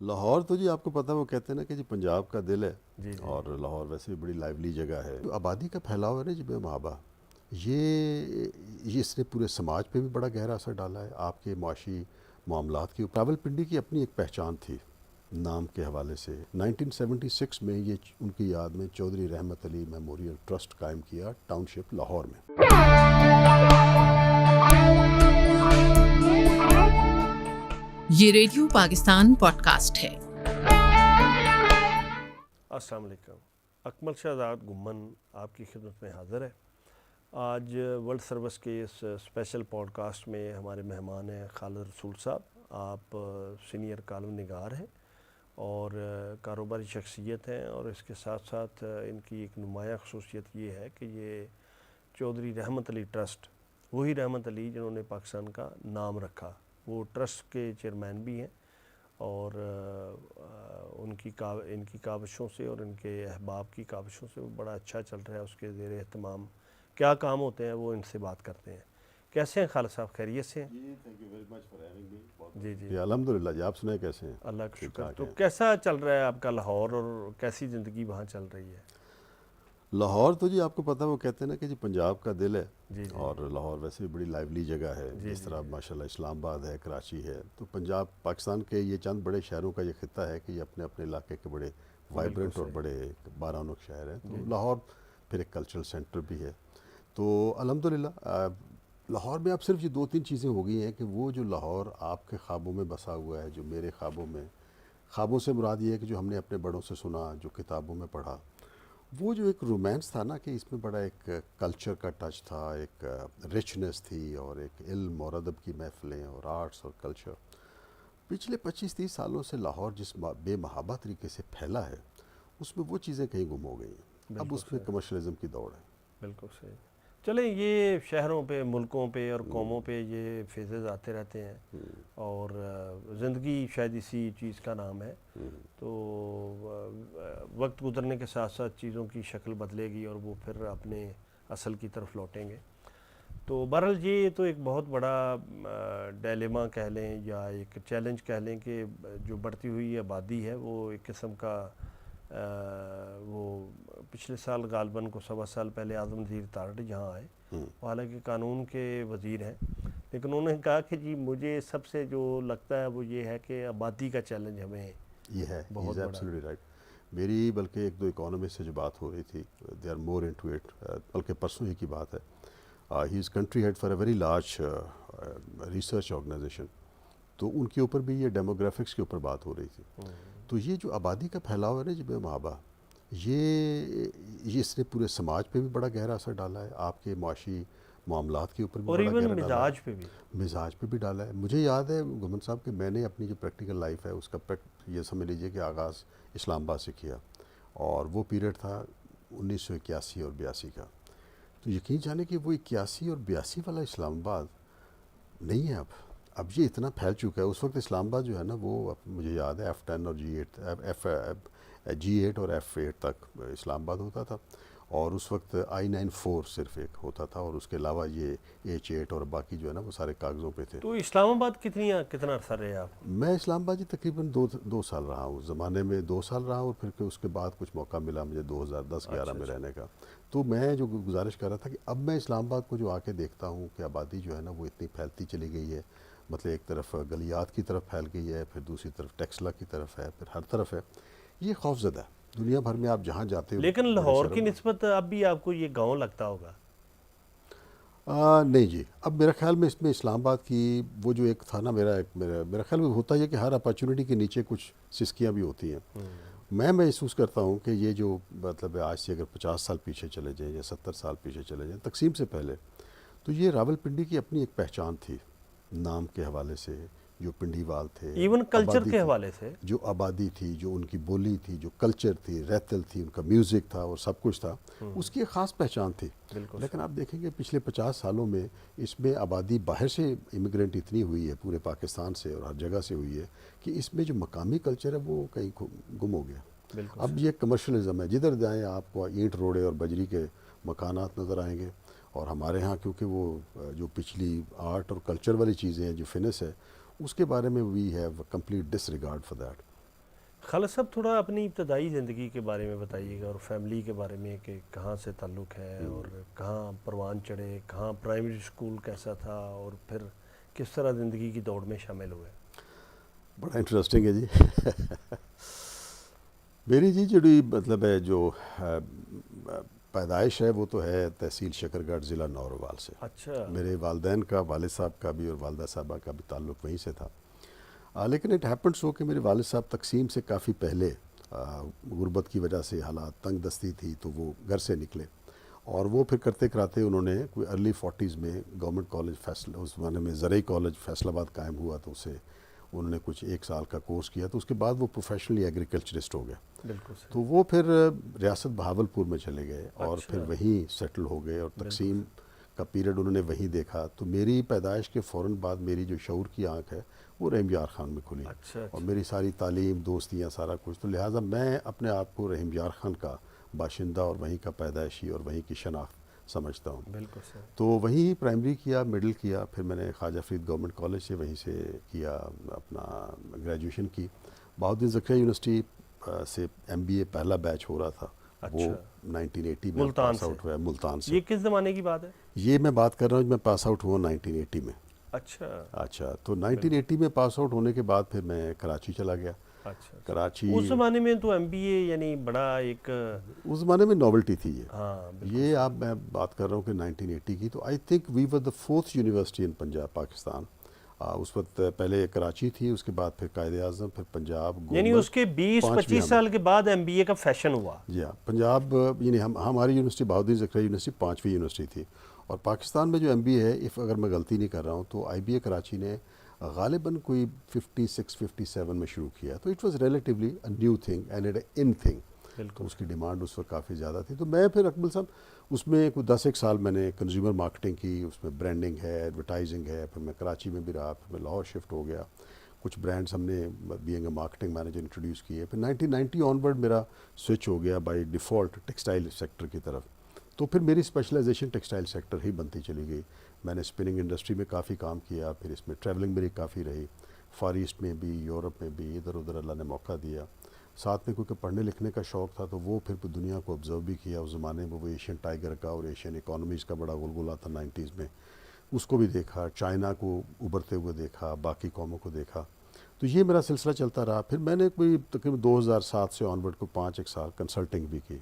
لاہور تو جی آپ کو پتہ وہ کہتے ہیں نا کہ جی پنجاب کا دل ہے. جی جی اور لاہور ویسے بھی بڑی لائیولی جگہ ہے. آبادی کا پھیلاؤ ہے نا جی بے محابہ، یہ اس نے پورے سماج پہ بھی بڑا گہرا اثر ڈالا ہے. آپ کے معاشی معاملات کی راول پنڈی کی اپنی ایک پہچان تھی نام کے حوالے سے. 1976 میں یہ ان کی یاد میں چودھری رحمت علی میموریل ٹرسٹ قائم کیا ٹاؤن شپ لاہور میں. یہ ریڈیو پاکستان پوڈ کاسٹ ہے. السلام علیکم. اکمل شہزاد گمن آپ کی خدمت میں حاضر ہے. آج ورلڈ سروس کے اس اسپیشل پوڈ کاسٹ میں ہمارے مہمان ہیں خالد رسول صاحب. آپ سینئر کالم نگار ہیں اور کاروباری شخصیت ہیں، اور اس کے ساتھ ساتھ ان کی ایک نمایاں خصوصیت یہ ہے کہ یہ چودھری رحمت علی ٹرسٹ، وہی رحمت علی جنہوں نے پاکستان کا نام رکھا، وہ ٹرسٹ کے چیئرمین بھی ہیں. اور ان کی کاوشوں سے اور ان کے احباب کی کاوشوں سے وہ بڑا اچھا چل رہا ہے. اس کے زیر اہتمام کیا کام ہوتے ہیں وہ ان سے بات کرتے ہیں. کیسے ہیں خالد صاحب؟ خیریت سے ہیں؟ جی جی الحمدللہ جی. آپ سنیں کیسے ہیں؟ اللہ کا شکر. تو کیسا چل رہا ہے آپ کا لاہور، اور کیسی زندگی وہاں چل رہی ہے؟ لاہور تو جی آپ کو پتہ وہ کہتے ہیں نا کہ جی پنجاب کا دل ہے. جی جی اور لاہور ویسے بھی بڑی لائیولی جگہ ہے. جی جس جی طرح جی ماشاءاللہ اسلام آباد ہے، کراچی ہے، تو پنجاب پاکستان کے یہ چند بڑے شہروں کا یہ خطہ ہے کہ یہ اپنے اپنے علاقے کے بڑے بالکل وائبرنٹ اور صحیح. بڑے بارانک شہر ہیں. تو جی جی لاہور پھر ایک کلچرل سینٹر بھی ہے. تو الحمدللہ لاہور میں اب صرف یہ دو تین چیزیں ہو گئی ہیں کہ وہ جو لاہور آپ کے خوابوں میں بسا ہوا ہے، جو میرے خوابوں سے مراد یہ ہے کہ جو ہم نے اپنے بڑوں سے سنا، جو کتابوں میں پڑھا، وہ جو ایک رومانس تھا نا کہ اس میں بڑا ایک کلچر کا ٹچ تھا، ایک رچنس تھی، اور ایک علم اور ادب کی محفلیں اور آرٹس اور کلچر. پچھلے 25-30 سالوں سے لاہور جس بے محابہ طریقے سے پھیلا ہے، اس میں وہ چیزیں کہیں گم ہو گئی ہیں. اب بالکل اس میں صحیح. کمرشلزم کی دوڑ ہے. بالکل صحیح. چلیں، یہ شہروں پہ، ملکوں پہ اور قوموں پہ یہ فیزز آتے رہتے ہیں، اور زندگی شاید اسی چیز کا نام ہے. تو وقت گزرنے کے ساتھ ساتھ چیزوں کی شکل بدلے گی اور وہ پھر اپنے اصل کی طرف لوٹیں گے. تو بہرحال یہ تو ایک بہت بڑا ڈیلیما کہہ لیں یا ایک چیلنج کہہ لیں کہ جو بڑھتی ہوئی آبادی ہے وہ ایک قسم کا وہ پچھلے سال غالباً کو 1.25 سال پہلے اعظم وزیر اتھارٹی یہاں آئے، حالانکہ قانون کے وزیر ہیں، لیکن انہوں نے کہا کہ جی مجھے سب سے جو لگتا ہے وہ یہ ہے کہ آبادی کا چیلنج ہمیں یہ ہے بہت بڑا. Absolutely right. میری بلکہ ایک دو اکانومسٹ سے جو بات ہو رہی تھی، they are more into it. بلکہ پرسوں ہی کی بات ہے. He is country head for a very large research organization. تو ان کے اوپر بھی یہ ڈیموگرافکس کے اوپر بات ہو رہی تھی. تو یہ جو آبادی کا پھیلاؤ ہے نا جی بے محابہ، یہ اس نے پورے سماج پہ بھی بڑا گہرا اثر ڈالا ہے. آپ کے معاشی معاملات کے اوپر بھی اور بڑا ایون گہرا ڈالا ہے. مزاج پہ بھی. مزاج پہ بھی ڈالا ہے. مجھے یاد ہے گمن صاحب کہ میں نے اپنی جو پریکٹیکل لائف ہے اس کا یہ سمجھ لیجئے کہ آغاز اسلام آباد سے کیا، اور وہ پیریڈ تھا 1981 اور 82 کا. تو یقین جانے کہ وہ 81 اور 82 والا اسلام آباد نہیں ہے اب یہ اتنا پھیل چکا ہے. اس وقت اسلام آباد جو ہے نا وہ مجھے یاد ہے F10 اور G8 اور F8 تک اسلام آباد ہوتا تھا، اور اس وقت I-94 صرف ایک ہوتا تھا، اور اس کے علاوہ یہ H8 اور باقی جو ہے نا وہ سارے کاغذوں پہ تھے. تو اسلام آباد کتنا عرصہ رہے آپ؟ میں اسلام آباد جی تقریباً دو سال رہا ہوں. اس زمانے میں 2 سال رہا ہوں، پھر اس کے بعد کچھ موقع ملا مجھے 2010-11 میں رہنے کا. تو میں جو گزارش کر رہا تھا کہ اب میں اسلام آباد کو جو آ کے دیکھتا ہوں کہ آبادی جو ہے نا وہ اتنی پھیلتی چلی گئی ہے. مطلب ایک طرف گلیات کی طرف پھیل گئی ہے، پھر دوسری طرف ٹیکسلا کی طرف ہے، پھر ہر طرف ہے. یہ خوف زدہ ہے. دنیا بھر میں آپ جہاں جاتے ہو لیکن بڑے لاہور شہروں کی میں. نسبت اب بھی آپ کو یہ گاؤں لگتا ہوگا؟ نہیں جی، اب میرا خیال میں اس میں اسلام آباد کی وہ جو ایک تھا نا میرا خیال میں ہوتا ہے کہ ہر اپرچونٹی کے نیچے کچھ سسکیاں بھی ہوتی ہیں. میں محسوس کرتا ہوں کہ یہ جو مطلب آج سے اگر 50 سال پیچھے چلے جائیں یا 70 سال پیچھے چلے جائیں تقسیم سے پہلے، تو یہ راول پنڈی کی اپنی ایک پہچان تھی نام کے حوالے سے. جو پنڈی وال تھے، ایون کلچر آبادی کے تھی، حوالے سے. جو آبادی تھی، جو ان کی بولی تھی، جو کلچر تھی، ریتل تھی، ان کا میوزک تھا اور سب کچھ تھا، اس کی ایک خاص پہچان تھی. بالکل لیکن صحیح. آپ دیکھیں گے پچھلے 50 سالوں میں اس میں آبادی باہر سے امیگرینٹ اتنی ہوئی ہے، پورے پاکستان سے اور ہر جگہ سے ہوئی ہے، کہ اس میں جو مقامی کلچر ہے وہ کہیں گم ہو گیا. بالکل اب صحیح. یہ کمرشلزم ہے. جدھر جائیں آپ کو اینٹ روڑے اور بجری کے مکانات نظر آئیں گے. اور ہمارے ہاں کیونکہ وہ جو پچھلی آرٹ اور کلچر والی چیزیں ہیں، جو فنس ہے، اس کے بارے میں we have complete disregard for that. Khalid sahab تھوڑا اپنی ابتدائی زندگی کے بارے میں بتائیے گا اور فیملی کے بارے میں کہ کہاں سے تعلق ہے اور کہاں پروان چڑھے, کہاں پرائمری اسکول کیسا تھا اور پھر کس طرح زندگی کی دوڑ میں شامل ہوئے. بڑا انٹرسٹنگ ہے جی. میری جی جڑی مطلب ہے جو پیدائش ہے وہ تو ہے تحصیل شکرگڑھ ضلع نوروال سے. اچھا. میرے والدین کا, والد صاحب کا بھی اور والدہ صاحبہ کا بھی تعلق وہیں سے تھا. لیکن اٹ ہیپنس ہو کہ میرے والد صاحب تقسیم سے کافی پہلے غربت کی وجہ سے حالات تنگ دستی تھی تو وہ گھر سے نکلے, اور وہ پھر کرتے کراتے انہوں نے کوئی ارلی 40s میں گورنمنٹ کالج فیصلہ, اس زمانے میں زرعی کالج فیصل آباد قائم ہوا تو اسے انہوں نے کچھ 1 سال کا کورس کیا, تو اس کے بعد وہ پروفیشنلی ایگریکلچرسٹ ہو گیا. بالکل صحیح. تو وہ پھر ریاست بہاولپور میں چلے گئے اور اچھا. پھر وہیں سیٹل ہو گئے, اور تقسیم کا پیریڈ انہوں نے وہیں دیکھا. تو میری پیدائش کے فوراً بعد میری جو شعور کی آنکھ ہے وہ رحیم یار خان میں کھلی, اچھا. اور میری ساری تعلیم, دوستیاں, سارا کچھ. تو لہٰذا میں اپنے آپ کو رحیم یار خان کا باشندہ اور وہیں کا پیدائشی اور وہیں کی شناخت سمجھتا ہوں. بالکل صحیح. تو وہیں پرائمری کیا, مڈل کیا, پھر میں نے خواجہ فرید گورنمنٹ کالج سے وہیں سے کیا اپنا گریجویشن کی. بہاؤالدین زکریا یونیورسٹی سے MBA پہلا بیچ ہو رہا تھا. وہ 1980 میں ملتان پاس آؤٹ ہوا ہے ملتان سے. یہ کس زمانے کی بات ہے؟ یہ میں بات کر رہا ہوں, میں پاس آؤٹ ہوا 1980 میں. اچھا. تو 1980 میں پاس آؤٹ ہونے کے بعد پھر میں کراچی چلا گیا. اچھا. کراچی اس زمانے میں تو MBA یعنی بڑا ایک, اس زمانے میں ناولٹی تھی یہ. ہاں یہ آپ, میں بات کر رہا ہوں کہ 1980 کی. تو I think we were the 4th university in Punjab Pakistan. اس وقت پہلے کراچی تھی, اس کے بعد پھر قائد اعظم, پھر پنجاب, یعنی اس کے 20-25 سال کے بعد MBA کا فیشن ہوا. جی ہاں, پنجاب یعنی ہماری یونیورسٹی بہاؤالدین زکریا یونیورسٹی 5ویں یونیورسٹی تھی, اور پاکستان میں جو MBA ہے, اگر میں غلطی نہیں کر رہا ہوں تو IBA کراچی نے غالباً کوئی 56-57 میں شروع کیا. تو it was relatively new thing and in thing. تو اس کی ڈیمانڈ اس وقت کافی زیادہ تھی. تو میں پھر اکمل صاحب اس میں کوئی 10 سال میں نے کنزیومر مارکیٹنگ کی, اس میں برانڈنگ ہے, ایڈورٹائزنگ ہے. پھر میں کراچی میں بھی رہا, پھر میں لاہور شفٹ ہو گیا. کچھ برانڈس ہم نے being a marketing manager introduce کیے. پھر 1990 آنورڈ میرا سوئچ ہو گیا بائی ڈیفالٹ ٹیکسٹائل سیکٹر کی طرف. تو پھر میری اسپیشلائزیشن ٹیکسٹائل سیکٹر ہی بنتی چلی گئی. میں نے اسپننگ انڈسٹری میں کافی کام کیا, پھر اس میں ٹریولنگ میری کافی رہی, فار ایسٹ میں بھی, یورپ میں بھی, ادھر ادھر اللہ نے موقع دیا. ساتھ میں کیونکہ پڑھنے لکھنے کا شوق تھا تو وہ پھر دنیا کو آبزرو بھی کیا. اس زمانے میں وہ ایشین ٹائیگر کا اور ایشین اکانومیز کا بڑا غلغلہ تھا 90s میں, اس کو بھی دیکھا. چائنا کو ابھرتے ہوئے دیکھا, باقی قوموں کو دیکھا. تو یہ میرا سلسلہ چلتا رہا. پھر میں نے کوئی تقریباً 2007 سے آنورڈ کو 5 سال کنسلٹنگ بھی کی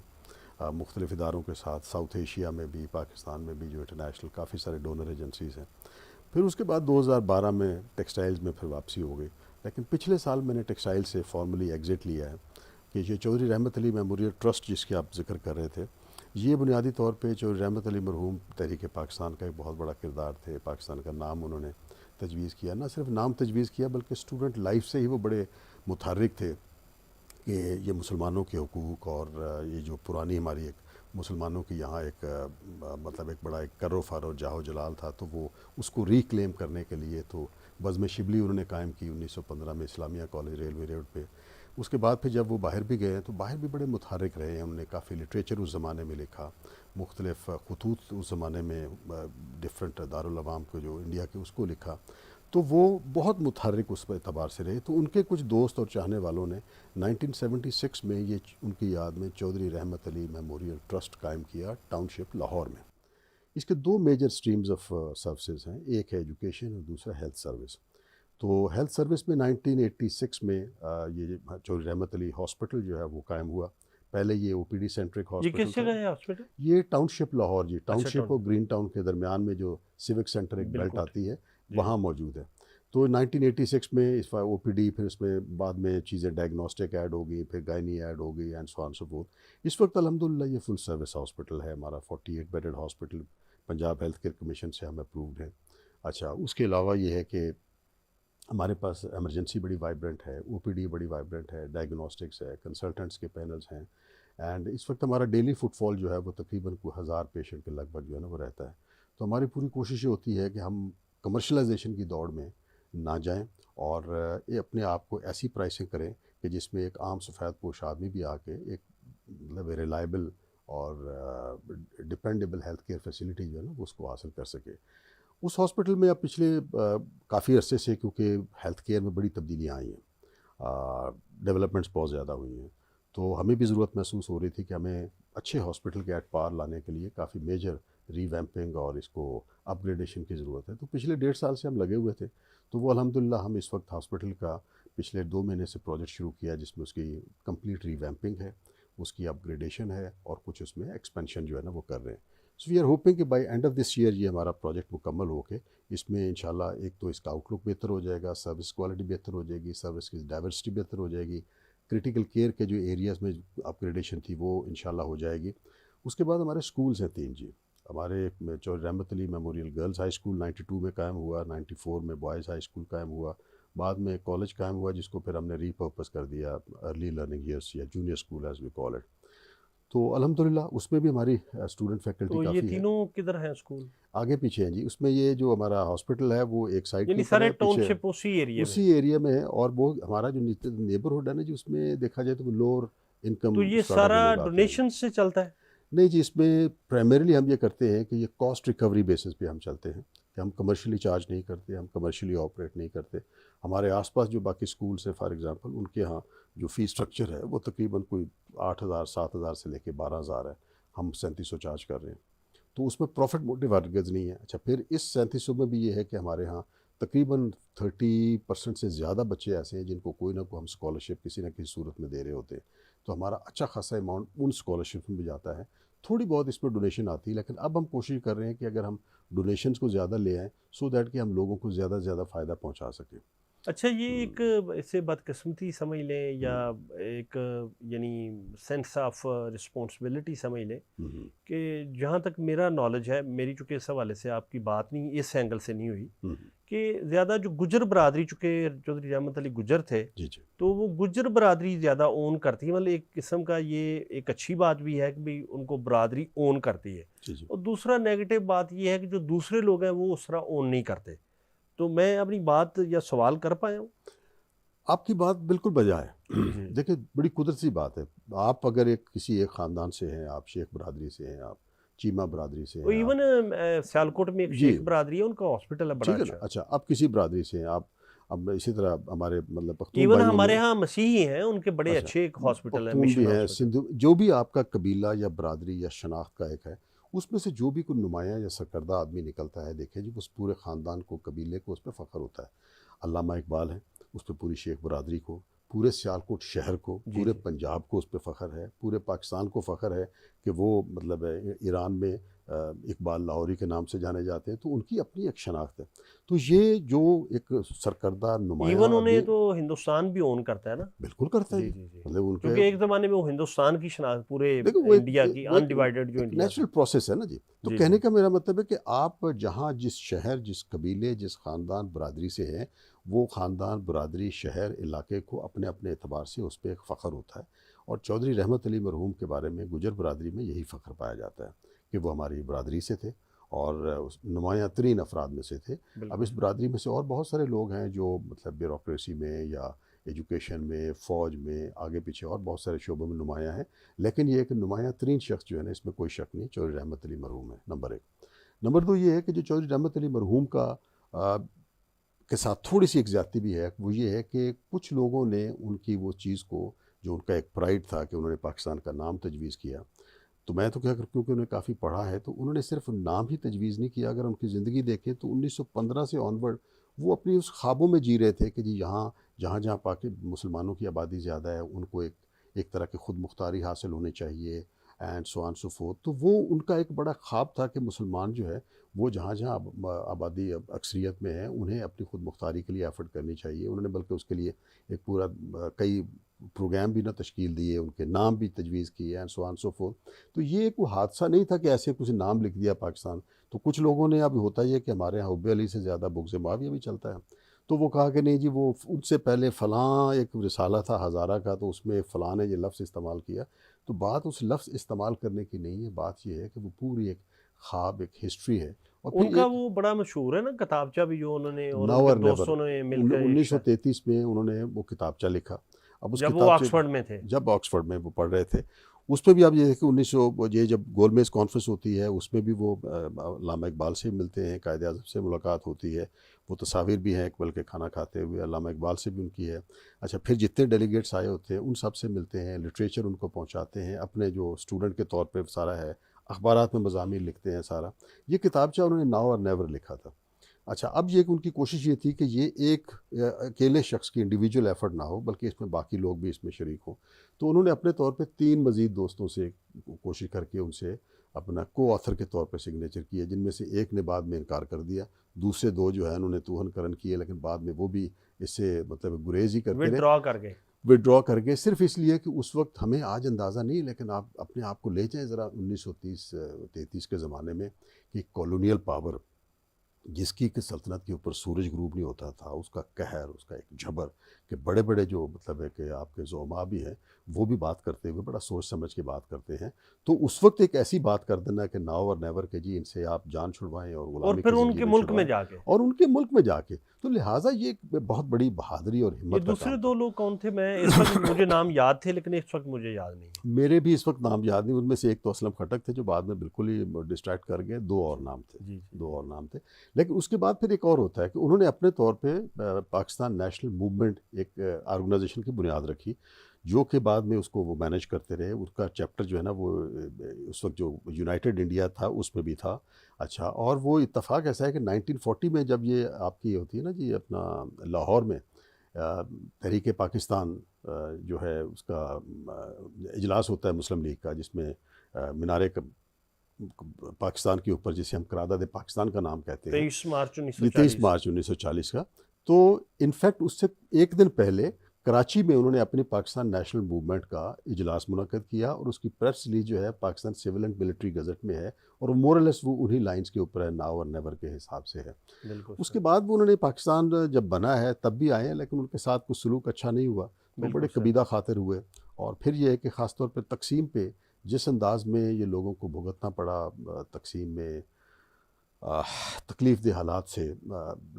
مختلف اداروں کے ساتھ, ساؤتھ ایشیا میں بھی, پاکستان میں بھی, جو انٹرنیشنل کافی سارے ڈونر ایجنسیز ہیں. پھر اس کے بعد 2012 میں ٹیکسٹائلز میں پھر واپسی ہو گئی. لیکن پچھلے سال میں نے ٹیکسٹائل سے فارملی ایگزٹ لیا ہے کہ یہ چودھری رحمت علی میموریل ٹرسٹ جس کی آپ ذکر کر رہے تھے, یہ بنیادی طور پہ چودھری رحمت علی مرحوم تحریک پاکستان کا ایک بہت بڑا کردار تھے. پاکستان کا نام انہوں نے تجویز کیا, نہ صرف نام تجویز کیا بلکہ اسٹوڈنٹ لائف سے ہی وہ بڑے متحرک تھے کہ یہ مسلمانوں کے حقوق اور یہ جو پرانی ہماری ایک مسلمانوں کی یہاں ایک مطلب ایک بڑا ایک کر و فر اور جاہ و جلال تھا, تو وہ اس کو ریکلیم کرنے کے لیے تو بزم شبلی انہوں نے قائم کی 1915 میں اسلامیہ کالج ریلوے روڈ پہ. اس کے بعد پھر جب وہ باہر بھی گئے تو باہر بھی بڑے متحرک رہے ہیں. انہوں نے کافی لٹریچر اس زمانے میں لکھا, مختلف خطوط اس زمانے میں ڈفرینٹ دارالعوام کو جو انڈیا کے اس کو لکھا. تو وہ بہت متحرک اس اعتبار سے رہے. تو ان کے کچھ دوست اور چاہنے والوں نے 1976 میں یہ ان کی یاد میں چودھری رحمت علی میموریل ٹرسٹ قائم کیا ٹاؤن شپ لاہور میں. اس کے 2 میجر سٹریمز آف سروسز ہیں, ایک ہے ایجوکیشن اور دوسرا ہیلتھ سروس. تو ہیلتھ سروس میں 1986 میں یہ چودھری رحمت علی ہاسپٹل جو ہے وہ قائم ہوا. پہلے یہ OPD سینٹرک ہاسپٹل. یہ کس جگہ ہے ہاسپٹل؟ یہ ٹاؤن شپ لاہور جی, ٹاؤن شپ اور گرین ٹاؤن کے درمیان میں جو سیوک سینٹر ایک بیلٹ آتی ہے وہاں موجود ہے. تو 1986 میں اس OPD, پھر اس میں بعد میں چیزیں ڈائگنوسٹک ایڈ ہو گئی, پھر گائنی ایڈ ہو گئی and so on so forth. اس وقت الحمدللہ یہ فل سروس ہاسپٹل ہے ہمارا, 48 bedded hospital, Punjab health care commission سے ہم اپرووڈ ہیں. اچھا, اس کے علاوہ یہ ہے کہ ہمارے پاس ایمرجنسی بڑی وائبرنٹ ہے, OPD بڑی وائبرنٹ ہے, ڈائگنوسٹکس ہے, کنسلٹنٹس کے پینلز ہیں. اینڈ اس وقت ہمارا ڈیلی فٹ فال جو ہے وہ تقریباً کوئی 1000 پیشنٹ کے لگ بھگ جو ہے نا وہ رہتا ہے. تو ہماری پوری کوشش یہ ہوتی ہے کہ ہم کمرشلائزیشن کی دوڑ میں نہ جائیں اور یہ اپنے آپ کو ایسی پرائسنگ کریں کہ جس میں ایک عام سفید پوش آدمی بھی آ کے ایک مطلب ریلائبل اور ڈپینڈیبل ہیلتھ کیئر فیسلٹی جو ہے نا وہ اس کو حاصل کر سکے. اس ہاسپٹل میں اب پچھلے کافی عرصے سے کیونکہ ہیلتھ کیئر میں بڑی تبدیلیاں آئی ہیں, ڈیولپمنٹس بہت زیادہ ہوئی ہیں، تو ہمیں بھی ضرورت محسوس ہو رہی تھی کہ ہمیں اچھے ہاسپٹل کے ایٹ پار لانے کے لیے کافی میجر ری ویمپنگ اور اس کو اپ گریڈیشن کی ضرورت ہے. تو پچھلے 1.5 سال سے ہم لگے ہوئے تھے. تو وہ الحمدللہ ہم اس وقت ہاسپٹل کا پچھلے 2 مہینے سے پروجیکٹ شروع کیا جس میں اس کی کمپلیٹ ری ویمپنگ ہے، اس کی اپ گریڈیشن ہے اور کچھ اس میں ایکسپینشن جو ہے نا وہ کر رہے ہیں. سو وی آر ہوپنگ کہ by end of this year یہ ہمارا پروجیکٹ مکمل ہو کے اس میں انشاءاللہ ایک تو اس کا آؤٹ لک بہتر ہو جائے گا، سروس کوالٹی بہتر ہو جائے گی، سروس کی ڈائیورسٹی بہتر ہو جائے گی، کرٹیکل کیئر کے جو ایریاز میں اپ گریڈیشن تھی وہ انشاءاللہ ہو جائے گی. اس کے بعد ہمارے سکولز ہیں 3 جی. ہمارے Chaudhry Rahmat Ali memorial girls high school 92 میں قائم ہوا، 94 میں بوائز ہائی اسکول قائم ہوا، بعد میں کالج قائم ہوا جس کو پھر ہم نے ری پرپس کر دیا ارلی لرننگ ایئرس یا junior school as we call it. تو الحمدللہ اس میں بھی ہماری اسٹوڈنٹ فیکلٹی تو یہ کافی ہے. تینوں کدھر ہیں اسکول؟ آگے پیچھے ہیں جی. اس میں یہ جو ہمارا ہاسپٹل ہے وہ ایک سائڈ یعنی کے اوپر سارے ہے، ٹاؤن پیچھے شپ اسی ایریا میں؟ اسی ایریا میں ہے. اور وہ ہمارا جو نیبرہڈ ہے نا جی، اس میں دیکھا جائے تو وہ لوور انکم تو یہ سارا ڈونیشن سے چلتا ہے؟ نہیں جی، اس میں پرائمریلی ہم یہ کرتے ہیں کہ یہ کاسٹ ریکوری بیسس پہ ہم چلتے ہیں کہ ہم کمرشلی چارج نہیں کرتے، ہم کمرشلی آپریٹ نہیں کرتے. ہمارے آس پاس جو باقی سکولس ہیں فار ایگزامپل ان کے ہاں جو فی اسٹرکچر ہے وہ تقریباً کوئی 8,000 7,000 سے لے کے 12,000 ہے، ہم 3700 چارج کر رہے ہیں. تو اس میں پروفٹ موٹیو ہرگز نہیں ہے. اچھا پھر اس 3700 میں بھی یہ ہے کہ ہمارے ہاں تقریباً 30% سے زیادہ بچے ایسے ہیں جن کو کوئی نہ کوئی ہم اسکالرشپ کسی نہ کسی صورت میں دے رہے ہوتے ہیں. تو ہمارا اچھا خاصا اماؤنٹ ان اسکالرشپ میں بھی جاتا ہے. تھوڑی بہت اس میں ڈونیشن آتی ہے، لیکن اب ہم کوشش کر رہے ہیں کہ اگر ہم ڈونیشنز کو زیادہ لے آئیں سو دیٹ کہ ہم لوگوں کو زیادہ سے زیادہ فائدہ پہنچا سکیں. اچھا یہ ایک اسے بدقسمتی سمجھ لیں یا ایک یعنی سینس آف رسپانسبلٹی سمجھ لیں کہ جہاں تک میرا نالج ہے، میری چونکہ اس حوالے سے آپ کی بات نہیں اس اینگل سے نہیں ہوئی کہ زیادہ جو گجر برادری، چونکہ چودھری رحمت علی گجر تھے جی جی تو وہ گجر برادری زیادہ اون کرتی ہے. مطلب ایک قسم کا یہ ایک اچھی بات بھی ہے کہ بھئی ان کو برادری اون کرتی ہے، جی جی. اور دوسرا نیگیٹو بات یہ ہے کہ جو دوسرے لوگ ہیں وہ اس طرح اون نہیں کرتے. تو میں اپنی بات یا سوال کر پایا ہوں؟ آپ کی بات بالکل بجا ہے. دیکھیں بڑی قدرتی بات ہے. آپ اگر کسی ایک خاندان سے ہیں، آپ شیخ برادری سے ہیں، آپ چیمہ برادری سے ہیں، ایون سیالکوٹ میں ایک شیخ برادری ہے، ان کا ہاسپٹل ہے بڑا ٹھیک ہے نا. اچھا. اچھا آپ کسی برادری سے ہیں، آپ اب اسی طرح ہمارے مطلب پختون ایون بھائیوں ہمارے میں ہاں مسیحی ہیں، ان کے بڑے اچھے ایک ہاسپٹل ہے، پختون مشن بھی ہیں، ہاسپٹل. سندھو، جو بھی آپ کا قبیلہ یا برادری یا شناخت کا ایک ہے، اس میں سے جو بھی کوئی نمایاں یا سرکردہ آدمی نکلتا ہے، دیکھیں جی اس پورے خاندان کو، قبیلے کو اس پہ فخر ہوتا ہے. علامہ اقبال ہیں، اس پہ پوری شیخ برادری کو، پورے سیالکوٹ شہر کو، پورے پنجاب کو اس پہ فخر ہے، پورے پاکستان کو فخر ہے کہ وہ مطلب ایران میں اقبال لاہوری کے نام سے جانے جاتے ہیں. تو ان کی اپنی ایک شناخت ہے. تو یہ جو ایک سرکردہ نمایاں ایون انہیں آدمی تو ہندوستان بھی اون کرتا ہے نا. بالکل کرتا ہے جی جی. جی جی، مطلب ان کے کیونکہ ایک زمانے میں وہ ہندوستان کی شناخت پورے دیکھو وہ انڈیا کی انڈیوائیڈڈ جو انڈیا نیچرل پروسیس ہے نا جی. تو کہنے کا میرا مطلب ہے کہ آپ جہاں جس شہر، جس قبیلے، جس خاندان برادری سے ہیں، وہ خاندان برادری شہر علاقے کو اپنے اپنے اعتبار سے اس پہ ایک فخر ہوتا ہے. اور چودھری رحمت علی مرحوم کے بارے میں گجر برادری میں یہی فخر پایا جاتا ہے کہ وہ ہماری برادری سے تھے اور نمایاں ترین افراد میں سے تھے. اب اس برادری میں سے اور بہت سارے لوگ ہیں جو مطلب بیوروکریسی میں یا ایجوکیشن میں، فوج میں، آگے پیچھے اور بہت سارے شعبوں میں نمایاں ہیں. لیکن یہ ایک نمایاں ترین شخص جو ہے نا، اس میں کوئی شک نہیں، چودھری رحمت علی مرحوم ہے. نمبر 1. نمبر 2 یہ ہے کہ جو چودھری رحمت علی مرحوم کا کے ساتھ تھوڑی سی ایک زیادتی بھی ہے. وہ یہ ہے کہ کچھ لوگوں نے ان کی وہ چیز کو، جو ان کا ایک پرائڈ تھا کہ انہوں نے پاکستان کا نام تجویز کیا، تو میں تو کیا کروں، کیونکہ انہوں نے کافی پڑھا ہے، تو انہوں نے صرف نام ہی تجویز نہیں کیا. اگر ان کی زندگی دیکھیں تو 1915 سے آنورڈ وہ اپنی اس خوابوں میں جی رہے تھے کہ جی جہاں جہاں مسلمانوں کی آبادی زیادہ ہے ان کو ایک طرح کی خود مختاری حاصل ہونی چاہیے and so on so forth. تو وہ ان کا ایک بڑا خواب تھا کہ مسلمان جو ہے وہ جہاں جہاں آبادی اکثریت میں ہے انہیں اپنی خود مختاری کے لیے ایفرٹ کرنی چاہیے. انہوں نے بلکہ اس کے لیے ایک پورا کئی پروگرام بھی نہ تشکیل دیے، ان کے نام بھی تجویز کیے and so on so forth. تو یہ کوئی حادثہ نہیں تھا کہ ایسے کچھ نام لکھ دیا پاکستان. تو کچھ لوگوں نے اب ہوتا ہی ہے کہ ہمارے یہاں حب علی سے زیادہ بغض معاویہ بھی چلتا ہے. تو وہ کہا کہ نہیں جی وہ ان سے پہلے فلاں ایک رسالہ تھا ہزارہ کا، تو اس میں فلاں نے یہ لفظ استعمال کیا. تو بات اس لفظ استعمال کرنے کی نہیں ہے، بات یہ ہے کہ وہ پوری ایک خواب، ایک ہسٹری ہے. اور ان کا وہ بڑا مشہور ہے نا کتابچہ بھی جو انہوں نے اور ان کے دوستوں نے مل کر 1933 میں انہوں نے وہ کتابچہ لکھا. اب اس جب وہ آکسفورڈ میں تھے، جب آکسفورڈ میں وہ پڑھ رہے تھے، اس پہ بھی آپ یہ دیکھیں 1900 یہ جب گول میز کانفرنس ہوتی ہے اس میں بھی وہ علامہ اقبال سے ملتے ہیں، قائد اعظم سے ملاقات ہوتی ہے، وہ تصاویر بھی ہیں اقبال کے کھانا کھاتے ہوئے، علامہ اقبال سے بھی ان کی ہے۔ اچھا پھر جتنے ڈیلیگیٹس آئے ہوتے ہیں ان سب سے ملتے ہیں، لٹریچر ان کو پہنچاتے ہیں، اپنے جو اسٹوڈنٹ کے طور پہ سارا ہے، اخبارات میں مضامین لکھتے ہیں سارا۔ یہ کتابچہ انہوں نے ناؤ اور نیور لکھا تھا۔ اچھا اب یہ کہ ان کی کوشش یہ تھی کہ یہ ایک اکیلے شخص کی انڈیویجول ایفرٹ نہ ہو بلکہ اس میں باقی لوگ بھی اس میں شریک ہوں، تو انہوں نے اپنے طور پہ 3 مزید دوستوں سے کوشش کر کے ان سے اپنا کو آتھر کے طور پہ سگنیچر کیا، جن میں سے ایک نے بعد میں انکار کر دیا، دوسرے 2 جو ہے انہوں نے توہن کرن کیے، لیکن بعد میں وہ بھی اس سے مطلب گریز ہی کرتے رہے، ڈرا کر گئے۔ وڈرا کر گئے، صرف اس لیے کہ اس وقت ہمیں آج اندازہ نہیں، لیکن آپ اپنے آپ کو لے جائیں ذرا 1930-33 کے زمانے میں کہ کالونیل پاور جس کی کہ سلطنت کے اوپر سورج غروب نہیں ہوتا تھا، اس کا قہر، اس کا ایک جبر، کہ بڑے بڑے جو مطلب ہے کہ آپ کے زعماء بھی ہیں وہ بھی بات کرتے ہوئے بڑا سوچ سمجھ کے بات کرتے ہیں، تو اس وقت ایک ایسی بات کر دینا کہ ناؤ اور نیور کہ جی ان سے آپ جان چھڑوائیں اور اور غلامی پھر کی ان کے زنجیریں ملک میں چھڑوائیں، جا کے اور ان کے ملک میں جا کے، تو لہٰذا یہ ایک بہت بڑی بہادری اور یہ ہمت کا دوسرے کام 2 لوگ کون تھے؟ میں اس وقت مجھے نام یاد تھے لیکن اس وقت مجھے یاد نہیں ہے۔ میرے بھی اس وقت نام یاد نہیں، ان میں سے ایک تو اسلم خٹک تھے جو بعد میں بالکل ہی ڈسٹریکٹ کر گئے، 2 اور نام تھے، جی 2 اور نام تھے۔ لیکن اس کے بعد پھر ایک اور ہوتا ہے کہ انہوں نے اپنے طور پہ پاکستان نیشنل موومنٹ ایک آرگنائزیشن کی بنیاد رکھی، جو کہ بعد میں اس کو وہ مینج کرتے رہے، اس کا چیپٹر جو ہے نا وہ اس وقت جو یونائٹڈ انڈیا تھا اس میں بھی تھا۔ اچھا اور وہ اتفاق ایسا ہے کہ 1940 میں جب یہ آپ کی ہوتی ہے نا جی اپنا لاہور میں تحریک پاکستان جو ہے اس کا اجلاس ہوتا ہے مسلم لیگ کا، جس میں مینار پاکستان کے اوپر جسے ہم قرارداد پاکستان کا نام کہتے ہیں، 23 مارچ 23 1940۔ مارچ 1940 کا، تو انفیکٹ اس سے ایک دن پہلے کراچی میں انہوں نے اپنی پاکستان نیشنل موومنٹ کا اجلاس منعقد کیا، اور اس کی پریس ریلیز جو ہے Pakistan civil and military gazette میں ہے، اور مورلیس وہ انہی لائنز کے اوپر ہے، ناؤ اور نیور کے حساب سے ہے۔ بالکل اس کے بعد وہ انہوں نے پاکستان جب بنا ہے تب بھی آئے ہیں، لیکن ان کے ساتھ کچھ سلوک اچھا نہیں ہوا، تو بالکل بڑے صحیح۔ قبیدہ خاطر ہوئے، اور پھر یہ ہے کہ خاص طور پہ تقسیم پہ جس انداز میں یہ لوگوں کو بھگتنا پڑا، تقسیم میں تکلیف دہ حالات سے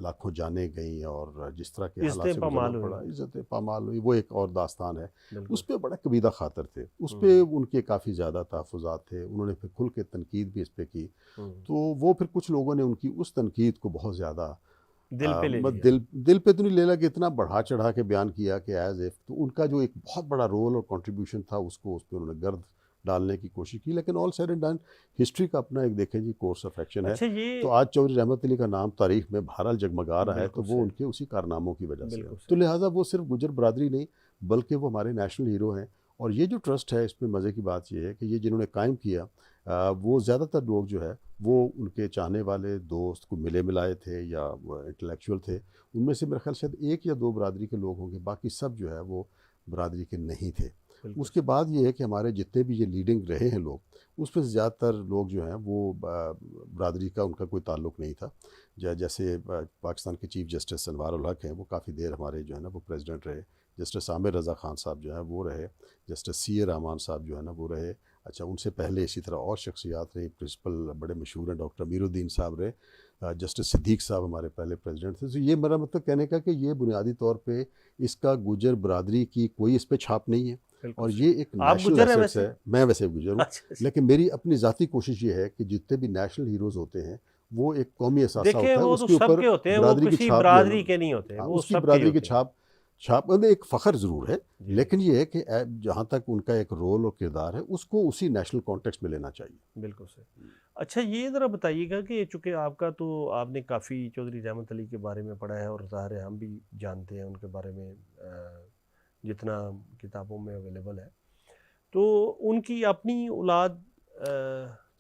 لاکھوں جانیں گئیں، اور جس طرح کے حالات سے عزتیں پامال گزرنا ہوئی۔ پڑا، عزتیں پامال ہوئی، وہ ایک اور داستان ہے۔ بالکل اس پہ بڑا قبیدہ خاطر تھے، اس پہ ان کے کافی زیادہ تحفظات تھے، انہوں نے پھر کھل کے تنقید بھی اس پہ کی، تو وہ پھر کچھ لوگوں نے ان کی اس تنقید کو بہت زیادہ دل پہ لے لیا۔ دل پہ تو نہیں لے لگا، اتنا بڑھا چڑھا کے بیان کیا کہ ایز ایف، تو ان کا جو ایک بہت بڑا رول اور کنٹریبیوشن تھا اس کو اس پہ انہوں نے گرد ڈالنے کی کوشش کی، لیکن آل سیڈ اینڈ ڈن ہسٹری کا اپنا ایک دیکھیں جی کورس آف ایکشن ہے۔ اچھا یہ تو آج چودھری رحمت علی کا نام تاریخ میں بہرحال جگمگا رہا ہے، تو وہ ان کے اسی کارناموں کی وجہ سے ہے، تو لہٰذا وہ صرف گجر برادری نہیں بلکہ وہ ہمارے نیشنل ہیرو ہیں۔ اور یہ جو ٹرسٹ ہے اس میں مزے کی بات یہ ہے کہ یہ جنہوں نے قائم کیا وہ زیادہ تر لوگ جو ہے وہ ان کے چاہنے والے دوست کو ملے ملائے تھے یا انٹلیکچوئل تھے، ان میں سے میرے خیال شاید 1 یا 2 برادری کے لوگ ہوں گے، باقی سب جو ہے وہ برادری کے نہیں تھے۔ اس کے بعد یہ ہے کہ ہمارے جتنے بھی یہ لیڈنگ رہے ہیں لوگ، اس میں زیادہ تر لوگ جو ہیں وہ برادری کا ان کا کوئی تعلق نہیں تھا، جیسے پاکستان کے چیف جسٹس انوار الحق ہیں، وہ کافی دیر ہمارے جو ہے نا وہ پریزیڈنٹ رہے، جسٹس عامر رضا خان صاحب جو ہیں وہ رہے، جسٹس سی اے رحمان صاحب جو ہے نا وہ رہے، اچھا ان سے پہلے اسی طرح اور شخصیات رہی، پرنسپل بڑے مشہور ہیں ڈاکٹر امیر الدین صاحب رہے، جسٹس صدیق صاحب ہمارے پہلے پریزیڈنٹ تھے۔ تو یہ میرا مطلب کہنے کا کہ یہ بنیادی طور پہ اس کا گجر برادری کی کوئی اس پہ چھاپ نہیں ہے، اور یہ ایک نیشنل ایسیٹس ہے۔ میں ویسے گجر ہوں، لیکن میری اپنی ذاتی کوشش یہ ہے کہ جتنے بھی نیشنل ہیروز ہوتے ہیں وہ ایک قومی اثاثہ ہوتا ہے، وہ اس تو کے سب اوپر کے ہوتے ہیں، وہ برادری کی کسی چھاپ، برادری کے نہیں ہوتے، وہ اس کی سب برادری کی ہوتے ہیں۔ چھاپ میں ایک فخر ضرور ہے، لیکن یہ ہے کہ جہاں تک ان کا ایک رول اور کردار ہے اس کو اسی نیشنل کانٹیکسٹ میں لینا چاہیے۔ بالکل صحیح۔ اچھا یہ ذرا بتائیے گا کہ چونکہ آپ کا تو آپ نے کافی چودھری رحمت علی کے بارے میں پڑھا ہے، اور ظاہر ہے ہم بھی جانتے ہیں ان کے بارے میں جتنا کتابوں میں اویلیبل ہے، تو ان کی اپنی اولاد